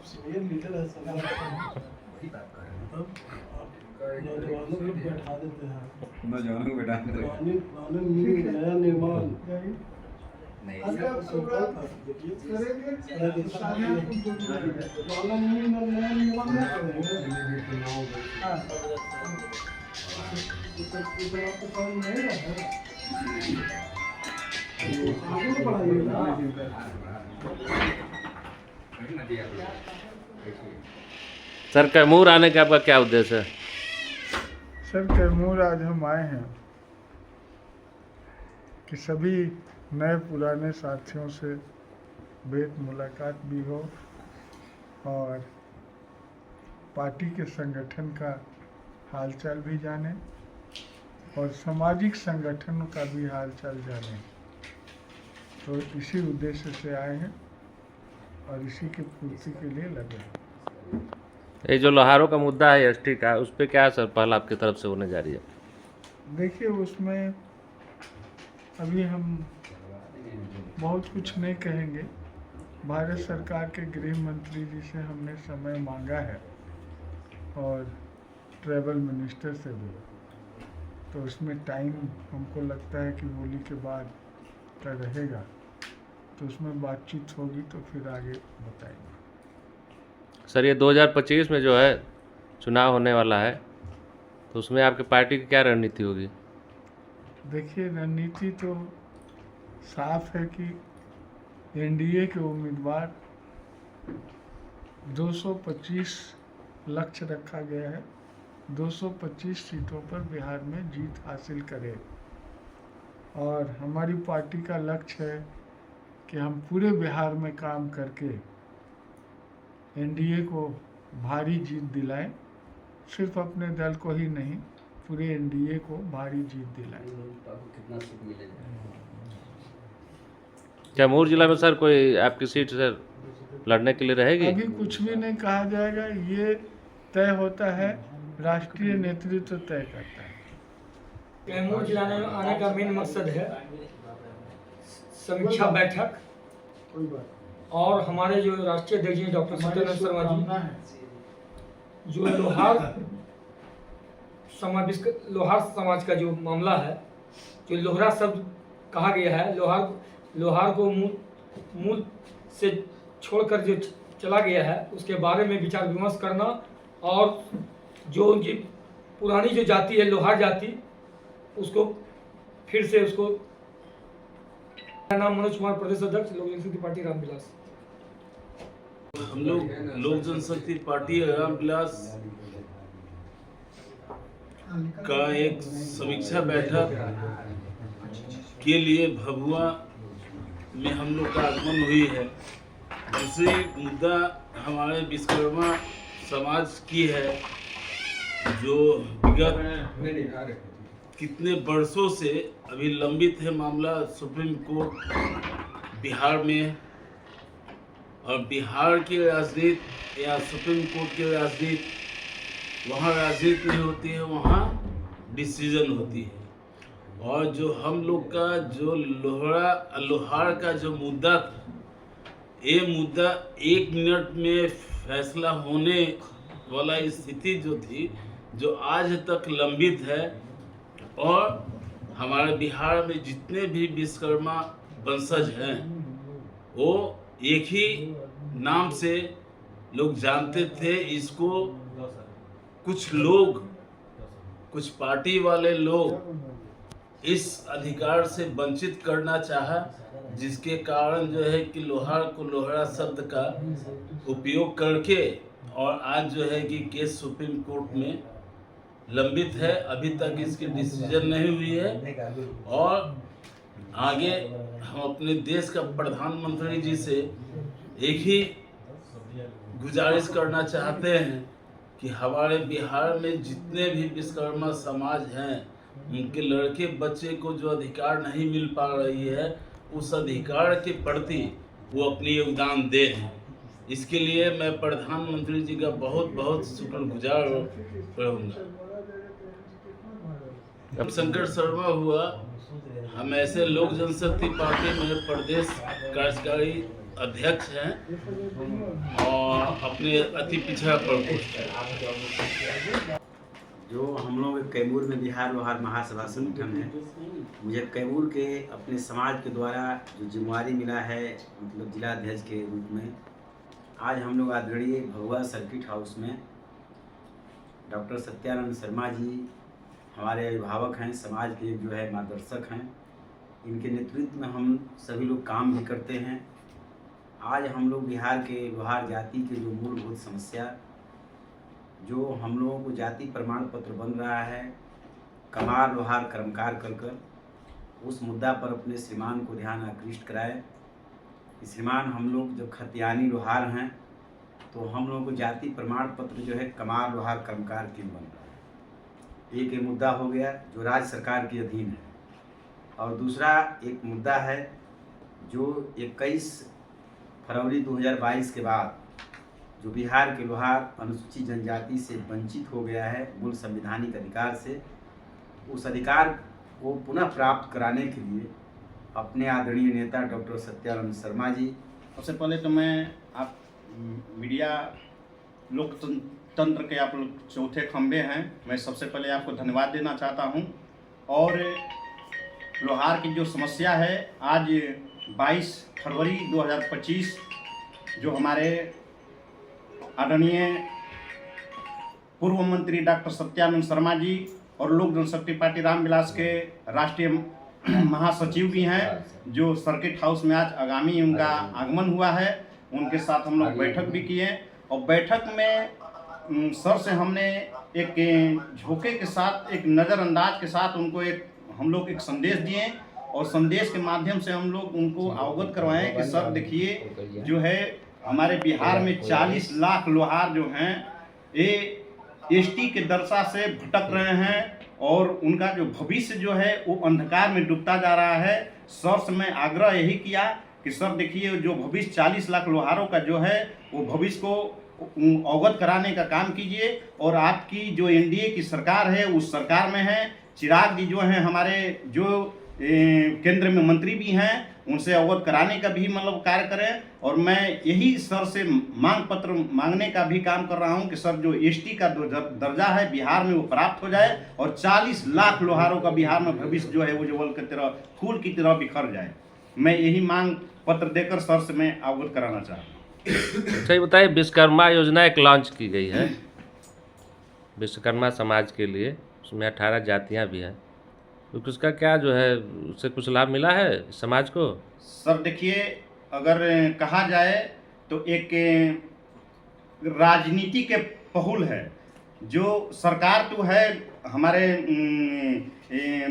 Senior leader है समाज नौजवानों को बैठा देते हैं, नौजवानों को बैठा देते हैं। नया निर्माण सर कैमूर आने का आपका क्या उद्देश्य है? सर कैमूर आज हम आए हैं कि सभी नए पुराने साथियों से भेंट मुलाकात भी हो और पार्टी के संगठन का हालचाल भी जाने और सामाजिक संगठनों का भी हालचाल जाने। तो इसी उद्देश्य से आए हैं और इसी की पूर्ति के लिए लगे हैं। ये जो लोहारों का मुद्दा है एसटी का, उस पर क्या सर पहल आपकी तरफ से होने जा रही है? देखिए, उसमें अभी हम बहुत कुछ नहीं कहेंगे। भारत सरकार के गृह मंत्री जी से हमने समय मांगा है और ट्रैवल मिनिस्टर से भी, तो उसमें टाइम हमको लगता है कि होली के बाद का रहेगा, तो उसमें बातचीत होगी तो फिर आगे बताएंगे। सर ये 2025 में जो है चुनाव होने वाला है, तो उसमें आपकी पार्टी की क्या रणनीति होगी? देखिए, रणनीति तो साफ है कि एनडीए के उम्मीदवार 225 लक्ष्य रखा गया है, 225 सीटों पर बिहार में जीत हासिल करे और हमारी पार्टी का लक्ष्य है कि हम पूरे बिहार में काम करके एनडीए को भारी जीत दिलाएं। सिर्फ अपने दल को ही नहीं, पूरे एनडीए को भारी जीत दिलाएं। कैमूर जिला में सर कोई आपकी सीट सर लड़ने के लिए रहेगी? अभी कुछ भी नहीं कहा जाएगा, ये तय होता है, राष्ट्रीय नेतृत्व तय करता है। कैमूर जिला में आने का मेन मकसद है समीक्षा बैठक और हमारे जो राष्ट्रीय अध्यक्ष हैं डॉक्टर सत्येंद्र शर्मा जी, जो लोहार समाज का जो मामला है, जो लोहरा शब्द कहा गया है, लोहार को मूल से छोड़कर जो चला गया है, उसके बारे में विचार विमर्श करना और जो उनकी पुरानी जो जाति है लोहार जाति, उसको फिर से उसको। मेरा नाम मनोज कुमार, प्रदेश अध्यक्ष लोक जनशक्ति पार्टी रामविलास। हम लोग लोक जनशक्ति पार्टी रामविलास का एक समीक्षा बैठक के लिए भभुआ में हम लोग का आगमन हुई है। दूसरी मुद्दा हमारे विश्वकर्मा समाज की है, जो विगत कितने वर्षों से अभी लंबित है मामला सुप्रीम कोर्ट बिहार में, और बिहार की राजनीति या सुप्रीम कोर्ट की राजनीति, वहाँ राजनीति नहीं होती है, वहाँ डिसीजन होती है। और जो हम लोग का जो लोहार का जो मुद्दा था, ये मुद्दा 1 मिनट में फैसला होने वाला स्थिति जो थी, जो आज तक लंबित है। और हमारे बिहार में जितने भी विश्वकर्मा वंशज हैं, वो एक ही नाम से लोग जानते थे इसको। कुछ लोग, कुछ पार्टी वाले लोग इस अधिकार से वंचित करना चाहा, जिसके कारण जो है कि लोहार को लोहरा शब्द का उपयोग करके, और आज जो है कि केस सुप्रीम कोर्ट में लंबित है, अभी तक इसकी डिसीजन नहीं हुई है। और आगे हम अपने देश का प्रधानमंत्री जी से एक ही गुजारिश करना चाहते हैं कि हमारे बिहार में जितने भी विश्वकर्मा समाज हैं, उनके लड़के बच्चे को जो अधिकार नहीं मिल पा रही है, उस अधिकार के प्रति वो अपनी योगदान दें। इसके लिए मैं प्रधानमंत्री जी का बहुत बहुत शुक्रगुजार रहूँगा। अब शंकर शर्मा हुआ, हम ऐसे लोक जनशक्ति पार्टी में प्रदेश कार्यकारी अध्यक्ष हैं और अपने अति पिछड़ा प्रकोष्ठ है। जो हम लोग कैमूर में बिहार लोहार महासभा संगठन है, मुझे कैमूर के अपने समाज के द्वारा जो जिम्मेवारी मिला है, मतलब जिला अध्यक्ष के रूप में, आज हम लोग आदरणीय भगवा सर्किट हाउस में डॉक्टर सत्यानंद शर्मा जी हमारे अभिभावक हैं, समाज के जो है मार्गदर्शक हैं, इनके नेतृत्व में हम सभी लोग काम भी करते हैं। आज हम लोग बिहार के लोहार जाति के जो मूलभूत समस्या, जो हम लोगों को जाति प्रमाण पत्र बन रहा है कमार लोहार कर्मकार कर, उस मुद्दा पर अपने श्रीमान को ध्यान आकृष्ट कराए। श्रीमान, हम लोग जो खतियानी लोहार हैं तो हम लोगों को जाति प्रमाण पत्र जो है कमार लोहार कर्मकार क्यों बन रहा है, एक ये मुद्दा हो गया जो राज्य सरकार के अधीन है। और दूसरा एक मुद्दा है जो 21 फरवरी 2022 के बाद जो बिहार के लोहार अनुसूचित जनजाति से वंचित हो गया है मूल संवैधानिक अधिकार से, उस अधिकार को पुनः प्राप्त कराने के लिए अपने आदरणीय नेता डॉक्टर सत्यानंद शर्मा जी। सबसे पहले तो मैं आप मीडिया लोकतंत्र के आप लोग चौथे खंभे हैं, मैं सबसे पहले आपको धन्यवाद देना चाहता हूं। और लोहार की जो समस्या है, आज 22 फरवरी 2025 जो हमारे आदरणीय पूर्व मंत्री डॉक्टर सत्यानंद शर्मा जी और लोक जनशक्ति पार्टी रामविलास के राष्ट्रीय महासचिव भी हैं, जो सर्किट हाउस में आज आगामी उनका आगमन हुआ है, उनके साथ हम लोग बैठक भी किए। और बैठक में सर से हमने एक झोंके के साथ, एक नज़रअंदाज के साथ उनको हम लोग एक संदेश दिए और संदेश के माध्यम से हम लोग उनको अवगत करवाएं कि सर देखिए, जो है हमारे बिहार में 40 लाख लोहार जो हैं ये एसटी के दर्जा से भटक रहे हैं और उनका जो भविष्य जो है वो अंधकार में डूबता जा रहा है। सर से मैं आग्रह यही किया कि सर देखिए, जो भविष्य 40 लाख लोहारों का जो है वो भविष्य को अवगत कराने का काम कीजिए। और आपकी जो एनडीए की सरकार है उस सरकार में है, चिराग जी जो हैं हमारे जो केंद्र में मंत्री भी हैं, उनसे अवगत कराने का भी मतलब कार्य करें। और मैं यही सर से मांग पत्र मांगने का भी काम कर रहा हूं कि सर जो एसटी का दर्जा है बिहार में वो प्राप्त हो जाए और 40 लाख लोहारों का बिहार में भविष्य जो है वो उज्ज्वल की तरह फूल की तरह बिखर जाए। मैं यही मांग पत्र देकर सर से मैं अवगत कराना चाहता हूँ। अच्छा, ये बताइए, विश्वकर्मा योजना एक लॉन्च की गई है विश्वकर्मा समाज के लिए, उसमें 18 जातियाँ भी हैं, तो उसका क्या जो है उससे कुछ लाभ मिला है समाज को? सर देखिए, अगर कहा जाए तो एक राजनीति के पहुल है जो सरकार तो है हमारे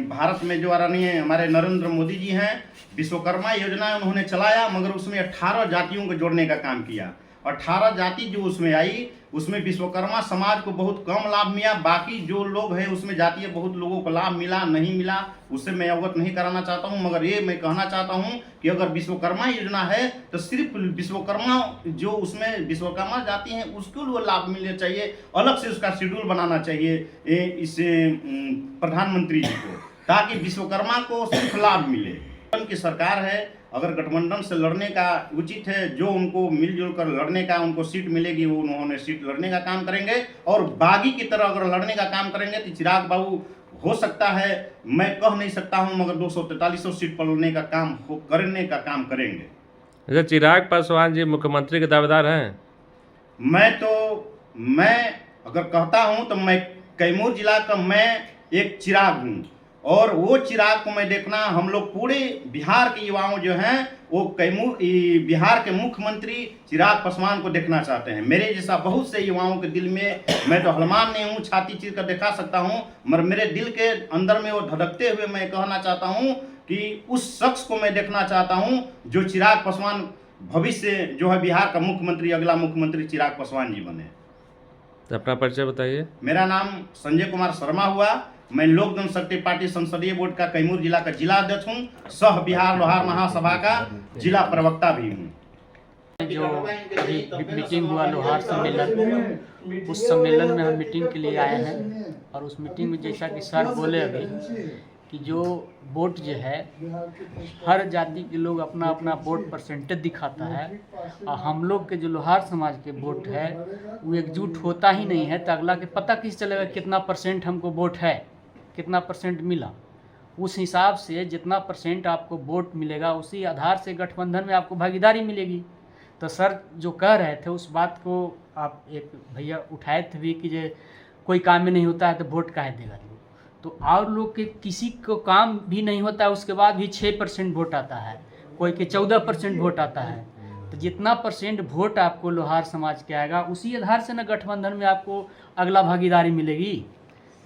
भारत में जो आदरणीय हमारे नरेंद्र मोदी जी हैं, विश्वकर्मा योजना उन्होंने चलाया, मगर उसमें 18 जातियों को जोड़ने का काम किया। 18 जाति जो उसमें आई, उसमें विश्वकर्मा समाज को बहुत कम लाभ मिला, बाकी जो लोग हैं उसमें जातीय बहुत लोगों को लाभ मिला नहीं मिला उससे मैं अवगत नहीं कराना चाहता हूं। मगर ये मैं कहना चाहता हूं कि अगर विश्वकर्मा योजना है तो सिर्फ विश्वकर्मा जो उसमें विश्वकर्मा जाति हैं उसको वो लाभ मिलना चाहिए, अलग से उसका शेड्यूल बनाना चाहिए इस प्रधानमंत्री जी को, ताकि विश्वकर्मा को सिर्फ लाभ मिले। की सरकार है, अगर गठबंधन से लड़ने का उचित है, जो उनको मिलजुल कर लड़ने का उनको सीट मिलेगी वो उन्होंने सीट लड़ने का काम करेंगे। और बागी की तरह अगर लड़ने का काम करेंगे तो चिराग बाबू हो सकता है, मैं कह नहीं सकता हूं, मगर 243 सीट पर लड़ने का काम करने का काम करेंगे। अच्छा, चिराग पासवान जी मुख्यमंत्री के दावेदार हैं? मैं अगर कहता हूं तो मैं कैमूर जिला का मैं एक चिराग हूं और वो चिराग को मैं देखना, हम लोग पूरे बिहार के युवाओं जो हैं वो कैमूर बिहार के मुख्यमंत्री चिराग पासवान को देखना चाहते हैं। मेरे जैसा बहुत से युवाओं के दिल में, मैं तो हलमान नहीं हूँ, छाती चीर कर दिखा सकता हूँ, मगर मेरे दिल के अंदर में वो धड़कते हुए मैं कहना चाहता हूँ कि उस शख्स को मैं देखना चाहता हूँ जो चिराग पासवान भविष्य जो है बिहार का मुख्यमंत्री, अगला मुख्यमंत्री चिराग पासवान जी बने। अपना परिचय बताइए। मेरा नाम संजय कुमार शर्मा हुआ, मैं लोक जनशक्ति पार्टी संसदीय बोर्ड का कैमूर जिला का जिला अध्यक्ष हूँ, सह बिहार लोहार महासभा का जिला प्रवक्ता भी हूँ। जो अभी मीटिंग हुआ लोहार सम्मेलन, उस सम्मेलन में हम मीटिंग के लिए आए हैं और उस मीटिंग में जैसा कि सर बोले अभी कि जो वोट जो है हर जाति के लोग अपना अपना वोट परसेंटेज दिखाता है, और हम लोग के जो लोहार समाज के वोट है वो एकजुट होता ही नहीं है, तो अगला के पता किस चलेगा कितना परसेंट हमको वोट है, कितना परसेंट मिला। उस हिसाब से जितना परसेंट आपको वोट मिलेगा उसी आधार से गठबंधन में आपको भागीदारी मिलेगी। तो सर जो कह रहे थे उस बात को आप एक भैया उठाए थे भी कि जो कोई काम में नहीं होता है तो वोट काहे देगा लोग, तो और लोग के किसी को काम भी नहीं होता है उसके बाद भी 6% वोट आता है, कोई के 14% वोट आता है। तो जितना परसेंट वोट आपको लोहार समाज के आएगा उसी आधार से न गठबंधन में आपको अगला भागीदारी मिलेगी।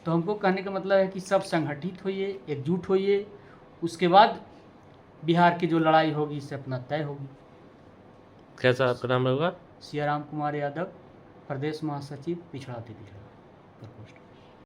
तो हमको कहने का मतलब है कि सब संगठित होइए, एकजुट होइए, उसके बाद बिहार की जो लड़ाई होगी इससे अपना तय होगी। कैसा आपका नाम होगा? सियाराम कुमार यादव, प्रदेश महासचिव पिछड़ा अति पिछड़ा प्रकोष्ठ।